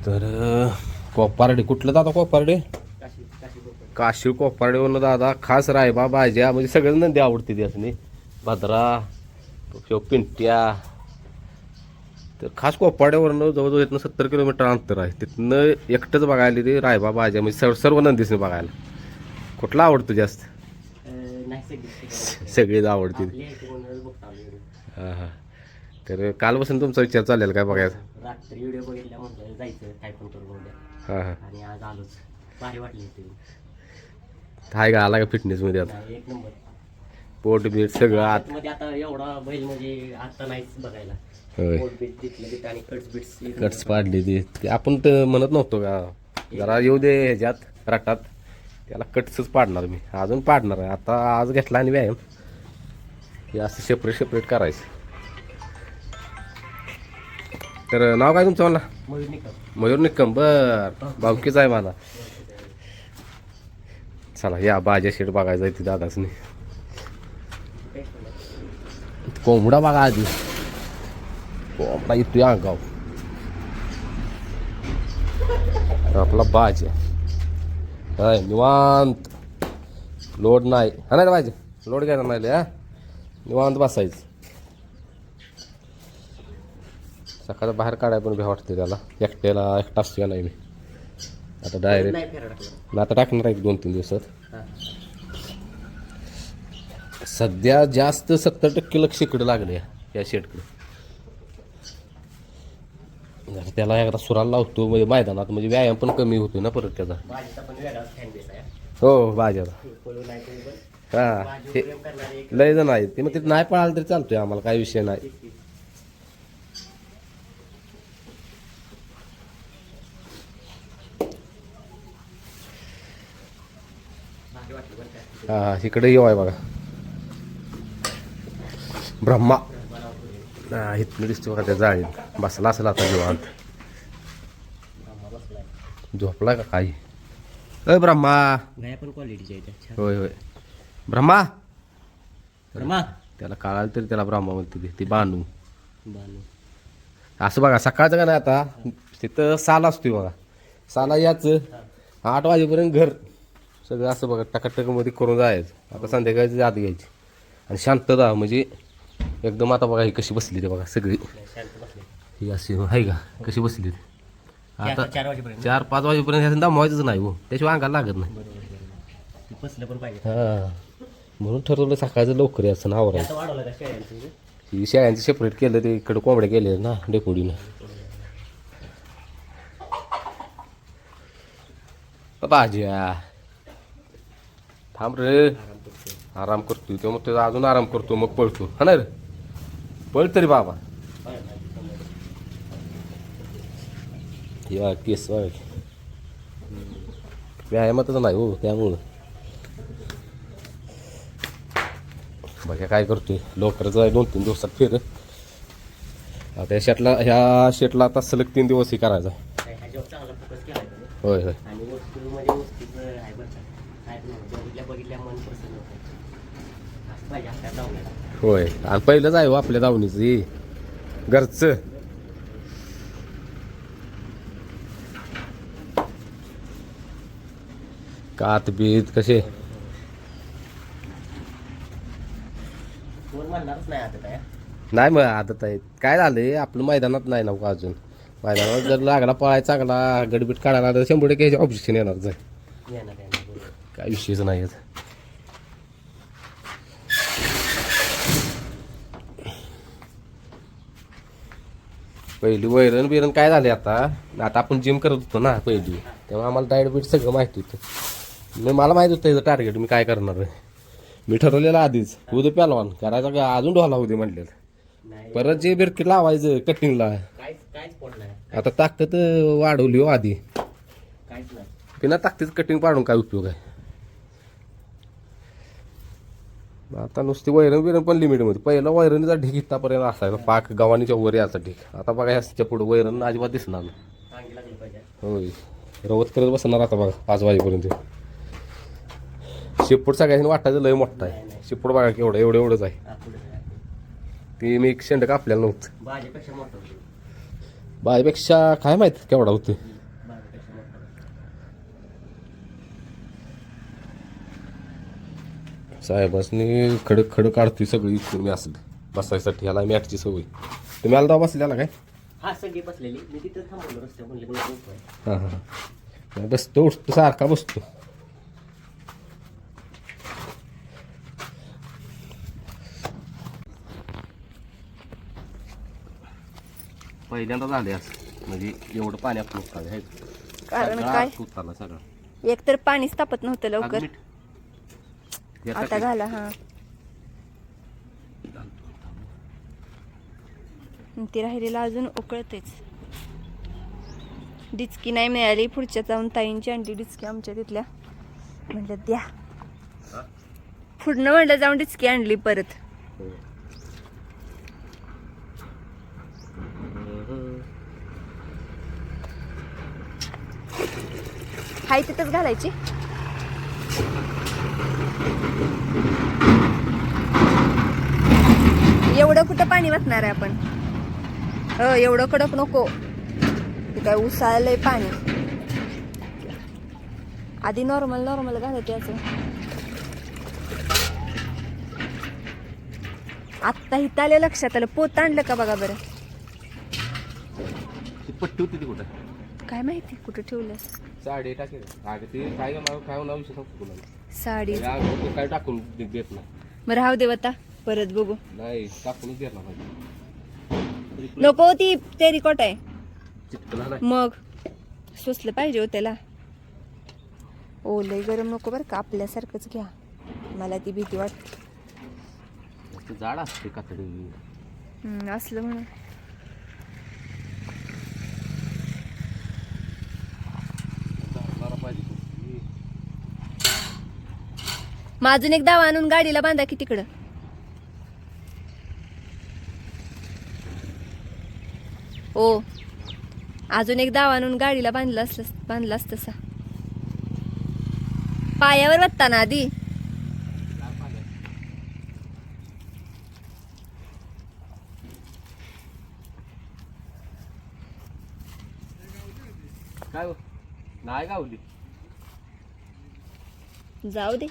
तर कोपारडे कुठलं दादा कोपारडे काशीव कोपारडेवरनं दादा खास रायबा बाज्या म्हणजे सगळ्याच नंदी आवडते त्यासनी भद्रा पिंट्या तर खास कोपारड्यावरनं जवळजवळ इथनं 70 किलोमीटर अंतर आहे तिथनं एकटंच बघायला ते रायबा बाज्या म्हणजे सर्व नंदीसने बघायला कुठला आवडतो जास्त सगळीच आवडते हां हां तर कालपासून तुमचा विचार चालेल काय बघायचा रात्री व्हिडिओ बघितल्या म्हटलं जायचं काय पण करून उद्या हां हां आणि आज आलोच भारी वाटली ते हाय का आला का फिटनेसमध्ये आता एक नंबर पोट बीट सगळं आत मध्ये आता एवढा बैल म्हणजे आता नाहीच बघायला होय पोट बीट तिथलं तिथं आणि कट्स बिट्स कट्स पाडली ते आपण तर म्हणत नव्हतो का जरा येऊ दे ह्याच्यात रटात त्याला कट्सच पाडणार मी अजून पाडणार आहे आता आज घेतला आणि व्यायाम हे असं सेपरेट करायचं तर नाव काय तुमचं मला मयूर निकम बर भावकीच आहे मला चला या बाजा शेट बघायचं आहे ती दादाच नाही कोंबडा बघा आधी कोंबडा येतोय अंगाव आपला बाजा काय निवांत लोड नाही हा नाही पाहिजे लोड घ्यायला नाही हा निवांत बसायचं सकाळचं बाहेर काढायला पण भ्या वाटते त्याला एकटा असतो नाही मी आता डायरेक्ट आता टाकणार आहे 2-3 दिवसात सध्या जास्त 70% लक्ष इकडे लागले या शेटकडे त्याला एकदा सुराला लावतो म्हणजे मैदानात म्हणजे व्यायाम पण कमी होतो ना परत त्याचा हो बाजाला हा लय जण आहेत ते मग तिथे नाही पळालं तरी चालतोय आम्हाला काही विषय नाही हा इकडे येऊ आहे बघा ब्रह्मा इथनं दिसतो बघा त्या जाळीत बसला असेल आता निवांत झोपला का काही अय ब्रह्मा नाही पण क्वालिटीचे आहेत होय होय ब्रह्मा ब्रह्मा त्याला कळालं तरी त्याला ब्रह्मा म्हणते ती बानू बानू असं बघा सकाळचं का नाही आता तिथं साल असतोय बघा साला याचं 8 वाजेपर्यंत घर सगळं असं बघा टकाटकमध्ये करून जायचं आता संध्याकाळची आत घ्यायची आणि शांतता म्हणजे एकदम आता बघा ही कशी बसली ते बघा सगळी ही अशी आहे का कशी बसली ती आता 4-5 वाजेपर्यंत ह्या दमवायचंच नाही हो त्याशिवाय अंगाला लागत नाही बसलं पण पाहिजे हां म्हणून ठरवलं सकाळचं लवकर याचं ना आवरायचं वाढवलं का शेळ्यांचं ही शेळ्यांचं सेपरेट केलं ते इकडे कोंबड्या केले ना डेपुडीनं बाज्या थांब रे आराम करतोय तो मग त्याचा अजून आराम करतो मग पळतो हा ना रे पळ तरी बाबा या केस व्यायामातच नाही हो त्यामुळं बघा काय करतोय लवकरच आहे 2-3 दिवसात फिर आता ह्या शेटला आता सलग 3 दिवसही करायचा होय होय होय आणि पहिलंच आहे हो आपल्या दावणीचं घरचं कात बीत कसे नाही मग आदत आहे काय झालंय आपलं मैदानात नाही ना अजून मैदानात जर लागला पळायला चांगला गडबीट काढायला तर 100% ऑब्जेक्शन येणार जाय काय विषयच नाही पहिली वैरण बिरण काय झाले आता आपण जिम करत होतो ना पहिली तेव्हा आम्हाला डाएट बीट सगळं माहिती होतं मला माहित होतं याचं टार्गेट मी काय करणार आहे मी ठरवलेलं आधीच उद्या पॅलवान करायचा का अजून ढोला उद्या म्हटलेलं परत जे बिरकी लावायचं कटिंगला आता ताकद वाढवली हो आधी बिना ताकदीच कटिंग पाडून काय उपयोग आहे आता नुसती वैरण बिरण पण लिमिटमध्ये पहिला वैरणीचा ढीक इथपर्यंत असायचा पाक गव्हाणीच्या वर याचा ढीक आता बघा ह्याच्या पुढे वैरण अजिबात दिसणार होय रवत करत बसणार आता बघा 5 वाजेपर्यंत शेपूट सगळ्यांनी वाटायचं लय मोठा आहे शेपूट बघा केवढं एवढंच आहे ती मी एक शेंड कापलेलं नव्हतं बायपेक्षा काय माहित केवढा होतं. बारापेक्षा मोठा. साहेबांनी खडक खडक काढतोय सगळी इकडून मी असं बसायसाठी ह्याला मॅटची सवय. तुम्ही आला तेव्हा बसलेला काय? हा सगळी बसलेली मी तिथं थांबवलं रस्त्यावर म्हणले मला खूप आहे. हां हां बसतो उठतो सारखा बसतो. पहिल्यांदा झाले असं म्हणजे एवढं पाण्यात नुकसान आहे. कारण सगळा काय उतारला सगळा. एक तर पाणीच तापत नव्हतं लवकर. मीठ. हे आता टाकलं. घाला हा. ती राहिलेला अजून उकळतेच. डिचकी नाही मिळाली. पुढच्या जाऊन ताईंची आणली डिचकी आमच्या तिथल्या. म्हणलं द्या. हा? पुढनं म्हणलं जाऊन डिचकी आणली परत. हो. हाय तिथंच घालायची. एवढं कुठं पाणी वाचणार आहे आपण. हो एवढं कडक नको. ते काय उसाळलंय पाणी. आधी नॉर्मल नॉर्मल घालत याचं. आत्ता हिथं आलं लक्षात आलं. पोत आणलं का बघा बरं. ती पट्टी होती ती कुठं? काय माहिती कुठं ठेवलं. साडी टाकेल अगं ते काय होणार विषय सांगतो तुला. साडी ते काय टाकून देत नाही. मग राहू दे आता परत बघू. नाही टाकूनच देत ना पाहिजे. नको ती टेरिकॉट आहे. चिटकला नाही. मग सुचलं पाहिजे हो त्याला. ओ लय गरम नको बरं का. आपल्यासारखंच घ्या. मला ती भीती वाटते. ते जाड असते कातडी. असलं म्हणून. मग अजून एक दावा आणून गाडीला बांधा की तिकडं. ओ अजून एक दावा आणून गाडीला बांधलास तसा. पायावर वाटता ना आधी. काय हो? नाही गावली. जाऊ दे.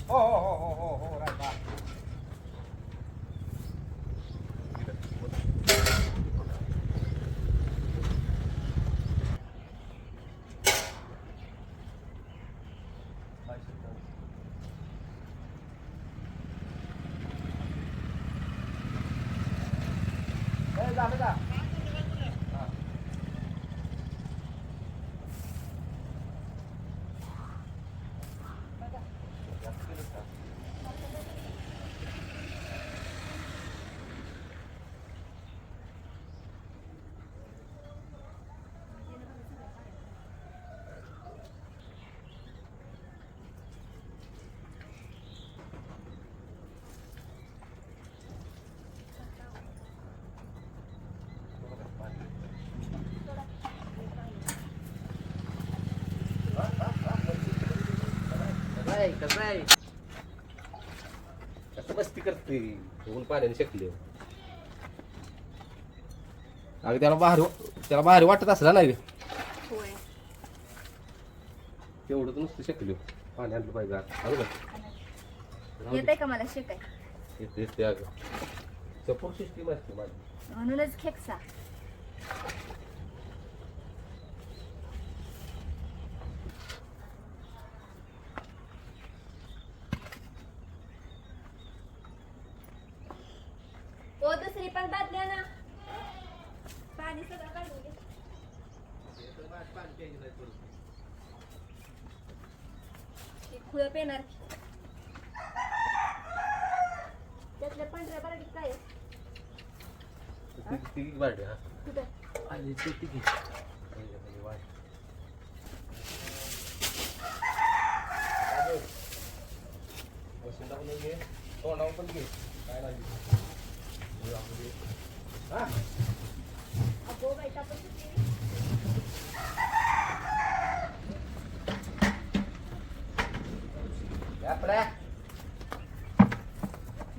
हो हो हो हो हो हो राईट. झालं का? कसं मस्ती करते ऊन पाण्याने शेकले. अगं त्याला भारी वाटत असला नाही. तेवढं तर नुसतं शकलो पाणी आणलं पाहिजे आता बरोबर येत आहे का मला शेकाय येते येते अगं सपोर्ट सिस्टीम असते माझी म्हणूनच खेकसा. ओ दुसरी पण बादली ना पाणी सगळं काढून घे. खुळ पेणार त्यातल्या पांढऱ्या बारडीत काय आहे? ती वाढली हा कुठं आणि ते ती तोंडावर पण घे काय लागली हा अगो बाई टाकत होती.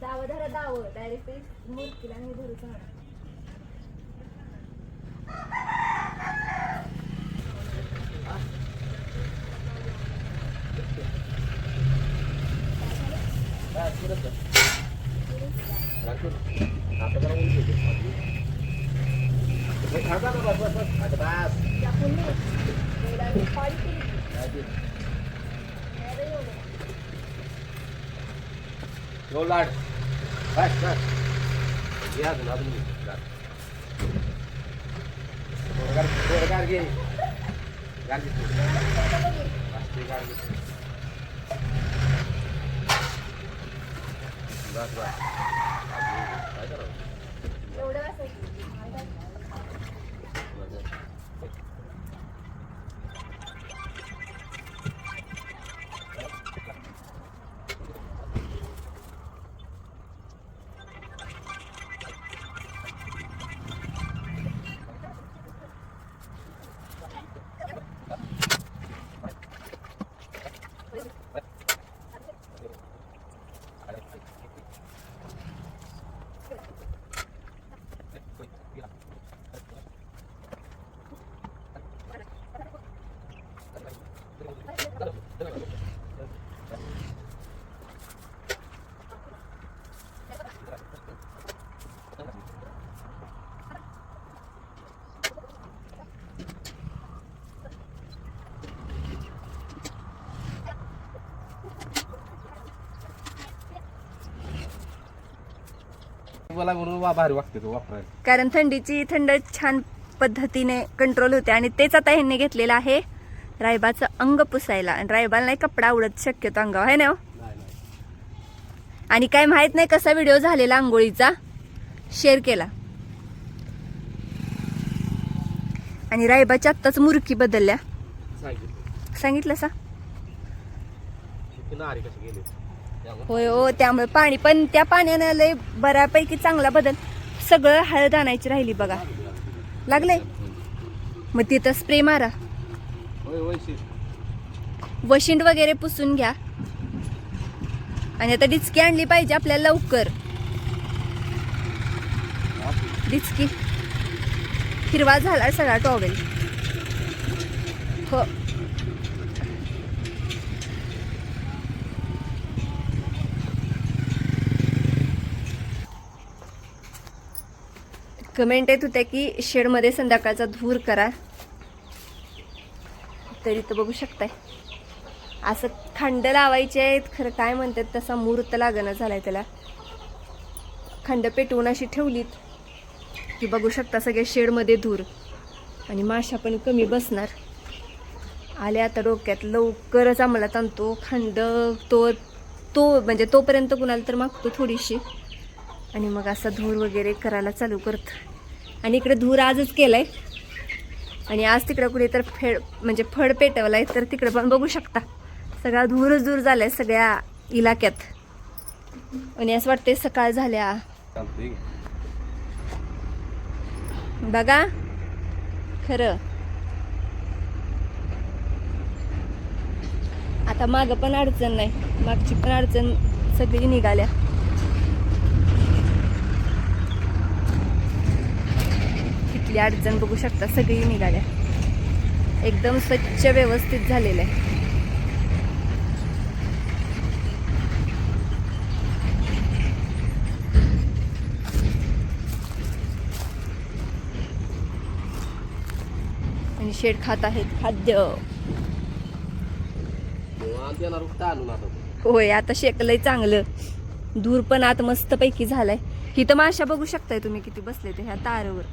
दाव धरा दाव डायरेक्ट मूर्तीला मी धरू सांगा. टाकून नाही. direct पाणी केली. अरे एवढं. go lad bas bas ya अजून अजून घे गाडी बस बस काय करावं एवढं असायचं. मला म्हणून भारी वाटते तो वापरायला कारण थंडीची थंड छान पद्धतीने कंट्रोल होते आणि तेच आता ह्यांनी घेतलेलं आहे रायबाचं अंग पुसायला. आणि रायबाला नाही कपडा आवडत शक्यतो अंगावर आहे ना. आणि काय माहित नाही कसा व्हिडिओ झालेला आंघोळीचा शेअर केला. आणि रायबाच्या आत्ताच मुरकी बदलल्या सांगितलं सा. होय हो त्यामुळे पाणी पण त्या पाण्यानं लय बऱ्यापैकी चांगला बदल. सगळं हळद आणायची राहिली बघा लागलंय. मग तिथं स्प्रे मारा वशिंड वगैरे पुसून घ्या. आणि आता डिचकी आणली पाहिजे आपल्याला लवकर. डिचकी हिरवा झाला सगळा टॉवेल. हो कमेंट येत होत्या की शेडमध्ये संध्याकाळचा धूर करा. तरी तर बघू शकताय असं खंड लावायचे आहेत. खरं काय म्हणतात तसा मुहूर्त लागणं झालाय त्याला. खंड पेटवून अशी ठेवलीत की बघू शकता सगळ्या शेडमध्ये धूर. आणि माशा पण कमी बसणार. आले आता डोक्यात लवकरच अंमलात आणतो खंड. तो म्हणजे तोपर्यंत कुणाला तर मागतो थोडीशी. आणि मग असा धूर वगैरे करायला चालू करत. आणि इकडे धूर आजच केलाय. आणि आज तिकडं कुठे तर म्हणजे फड पेटवलाय तर तिकडे पण बघू शकता सगळा धूरच धूर झालाय सगळ्या इलाक्यात. आणि असं वाटतंय सकाळ झाल्या बघा खरं. आता मागं पण अडचण नाही. मागची पण अडचण सगळी निघाल्या. तिथली अडचण बघू शकता सगळी निघाल्या. एकदम स्वच्छ व्यवस्थित झालेलं आहे. शेड खात आहेत खाद्य. होय आता शेकलंय चांगलं. धूर पण आत मस्त पैकी झालाय. इथं माशा बघू शकताय तुम्ही किती बसले ते ह्या तारावर.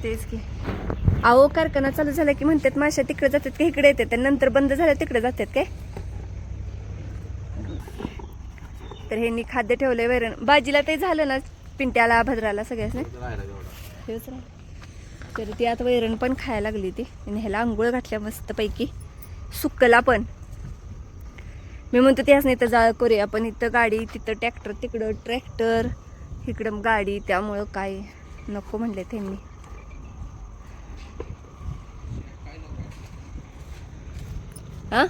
तेच की अहो कारखाना चालू झाला की म्हणतात माशा तिकडे जातात का इकडे येतात, नंतर बंद झाल्या तिकडे जातात काय. तर ह्यांनी खाद्य ठेवलंय वैरण. बाजीला ते झालं ना पिंट्याला भद्राला सगळ्याच नाही तर ती आता वैरण पण खायला लागली ती. आणि ह्याला आंघोळ घातल्या मस्त पैकी सुक्कला पण. मी म्हणतो त्याच नाही तर जाळ करूया, पण इथं गाडी तिथं ट्रॅक्टर, तिकडं ट्रॅक्टर इकडं गाडी, त्यामुळं काय नको म्हणले त्यांनी. हा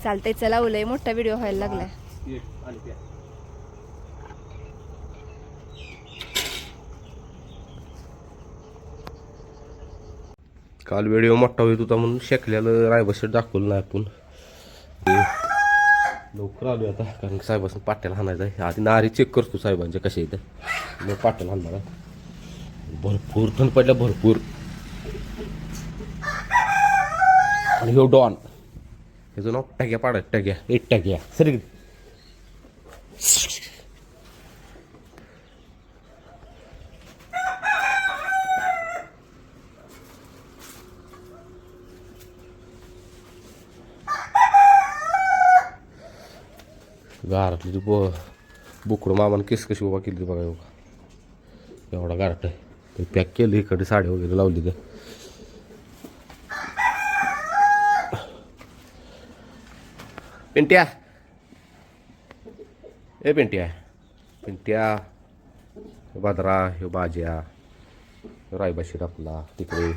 चालतंय चला. लय मोठा व्हिडिओ व्हायला लागलाय. काल व्हिडिओ मोठा होत होता म्हणून शेकल्याला रायबसेट दाखवलं नाही आपण. लवकर आलो आता कारण साहेबांना पाट्याला हाणायचं आहे. आधी नारी चेक करतो साहेबांच्या कशा येतं, मग पाट्याला हाणणार आहे. भरपूर थंड पडल्या भरपूर. आणि ह्यो डॉन ह्याचं नाव टॅग्या पाडा. टॅग्या एक टॅग्या सर गारातली बोकडं मामानं केस कशी उभा केली बघा. एवढा गारट आहे ते पॅक केलं. इकडे साड्या वगैरे लावली तर पिंट्या ए पिंट्या पिंट्या बादरा ह्यो बाज्या रायबाशीर आपला तिकडे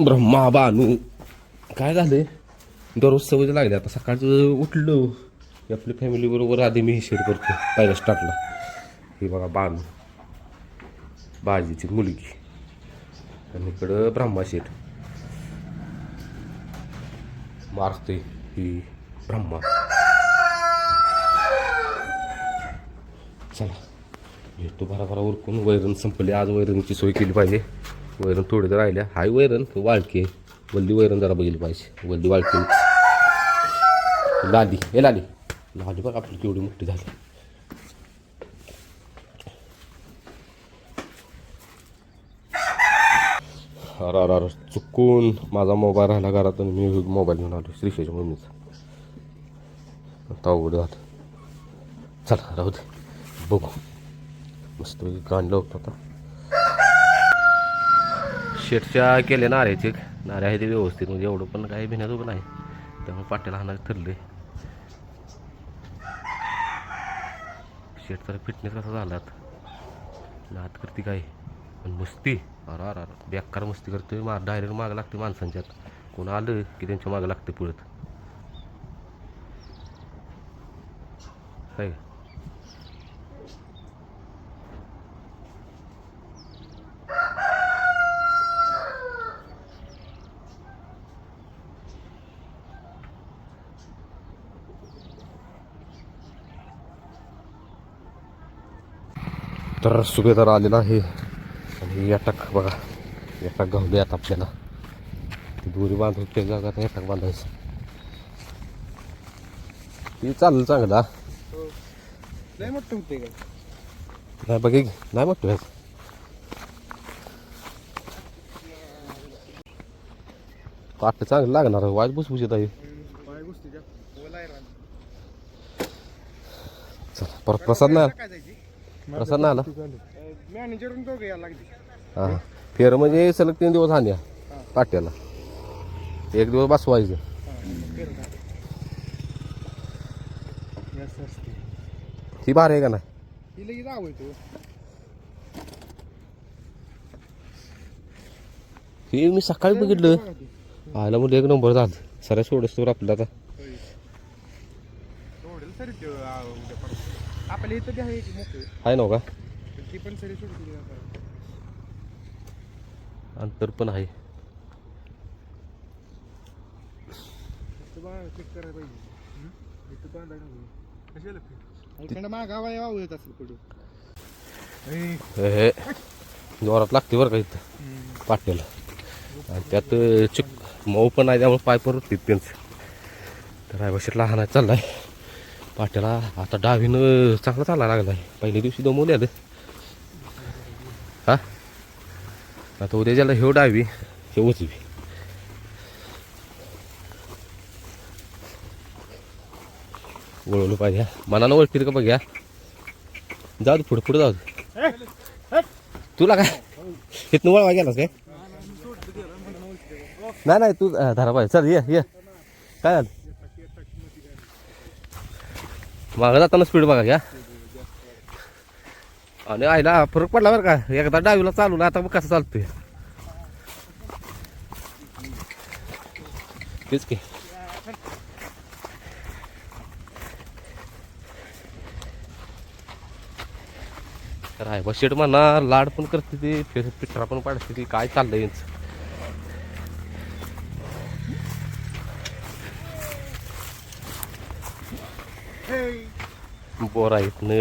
ब्रह्मा बानू. काय झालंय दररोज सवय लागली. आता सकाळचं उठलो की आपली फॅमिली बरोबर आधी मी शेअर करतो पहिल्या स्टार्टला. ही बघा बानू बाजीची मुलगी आणि इकडं ब्रह्माशेठ मारते ही ब्रह्मा. चला येतो भराभरा उरकून. वैरण संपली आज. वैरणची सोय केली पाहिजे. वैरण थोडी तर राहिल्या. हाय वैरण वाळकी वल्ली वैरण जरा बघितली पाहिजे. वल्ली वाळकी लाली हे लाली लाली बघ आपली केवढी मोठी झाली. अरे चुकून माझा मोबाईल राहिला घरात आणि मी मोबाईल घेऊन आलो श्रीशेच्या मम्मीचा. आता अवघड झालं. चला राहू दे बघू. मस्त गाणलं होतं आता. शेटच्या केले नाऱ्याचे नाऱ्या आहे ते व्यवस्थित, म्हणजे एवढं पण काही भिण्याजोगं नाही. त्यामुळे पाट्याला हाणायचं ठरले. शेट तर फिटनेस कसा झालात नात करते काय पण मस्ती. अरे बेकार मस्ती करते. डायरेक्ट मागं लागते माणसांच्यात. कोण आलं की त्यांच्या मागं लागते पळत. काय तर सुभेदार आलेला आहे आणि अटक बघा. अटक गावली आता आपल्याला. ती दोरी बांधून त्या जागात अटक बांधायचं. ती चाललं चांगला लय मोठं होते का नाही बघे नाही मोठं. पाट चांगलं लागणार वाज भुसभुशीत आहे. पाय गोष्टीच्या बोलाय रान चला परत प्रसाद नाही आला. काय जायची प्रसाद नाही आला. मॅनेजरून दोघं यायला लागली. हां हां फेर म्हणजे सलग 3 दिवस हाण्या पाट्याला. एक दिवस बसवायचं. ही बार आहे का नाही. ही लगेच आवडतो. हे मी सकाळी बघितलं आयला म्हणजे एक नंबर झालं. सऱ्या सोडस्तोवर आपल्याला आता सोडेल सरी ते उद्या परत. आपल्या इथं बी आहे की मोकळं. आहे ना का ती पण सरी सोडली आता. अंतर पण आहे. चेक करायला पाहिजे. इथं बांधायला कशाला इकडं मागावा यावं येत असेल पुढे हे जोरात लागते बरं का इथं पाट्याला आणि त्यात चिक मऊ पण आहे त्यामुळे पाय पण रुततील त्यांचं तर रायबाशीत लहान आहे चाललाय पाट्याला आता डावीनं चांगला चालायला लागला आहे पहिल्या दिवशी दमवले आलं हा आता उद्या ज्याला हे डावी हे उजवी वळवलं पाहिजे मनानं ओळखील का बघ्या जाऊ दे पुढे जाऊ दे तुला काय इथनं वळवा गेलास काय नाही तू धरा पाहिजे चल ये काय झालं मागं जाताना स्पीड बघा घ्या आणि आईला फरक पडला बरं का एकदा डावीला चालू आता मग कसं चालतोय तेच की रायबा शेट म्हणा लाड पण करते ते पिठरा पण पाडते ती काय चाललंय यांचं बोर आहेत न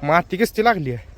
माती कसती लागली आहे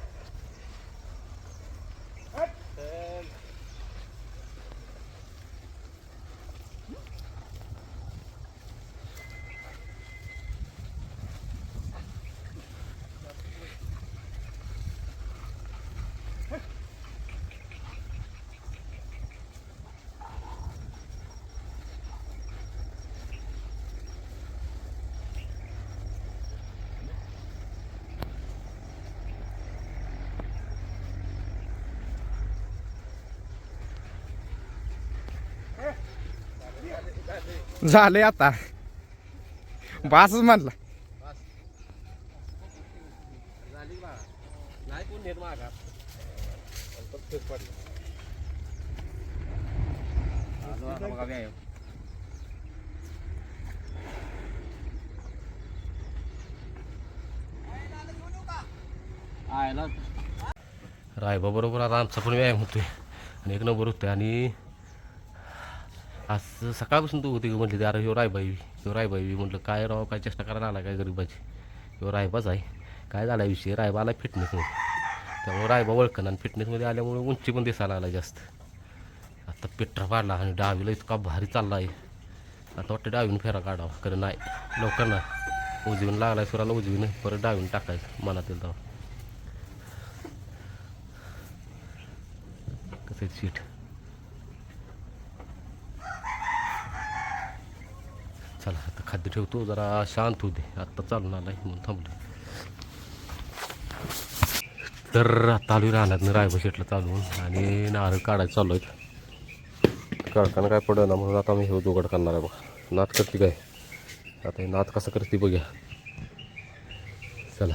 झालंय आता बासच म्हणला नाही कोण नेत मागा बघा व्यायाम रायबा बरोबर आता आमचा पण व्यायाम होतोय आणि एक नंबर होतोय आणि आज सकाळपासून तू होती म्हटली ते अरे ह्यो रायबाई म्हटलं काय राव काय चेष्टा करायला आला काय गरीबाची ह्यो रायबाच आहे काय झाला विषय रायबा आला फिटनेसमध्ये त्यामुळे रायबा ओळखणं आणि फिटनेसमध्ये आल्यामुळे उंची पण दिसायला लागला जास्त आता पिठरा पाडला आणि डावीला इतका भारी चालला आहे आता वाटतं डावीनं फेरा काढावा कारण नाही लवकर ना उजवीनं लागला सुराला उजवीनं परत डावीनं टाकायचं मनात येईल तेव्हा कसं सीट चला आता खाद्य ठेवतो जरा शांत होते आत्ता चालून आलाय म्हणून थांबलो तर आता आलो राहणार रायबा शेटला चालवून आणि नारळ काढायचं चालू आहेत काढताना काय पडलं ना म्हणून आता मी हे जोगड करणार आहे बघा नात करते काय आता हे नात कसं करते बघूया चला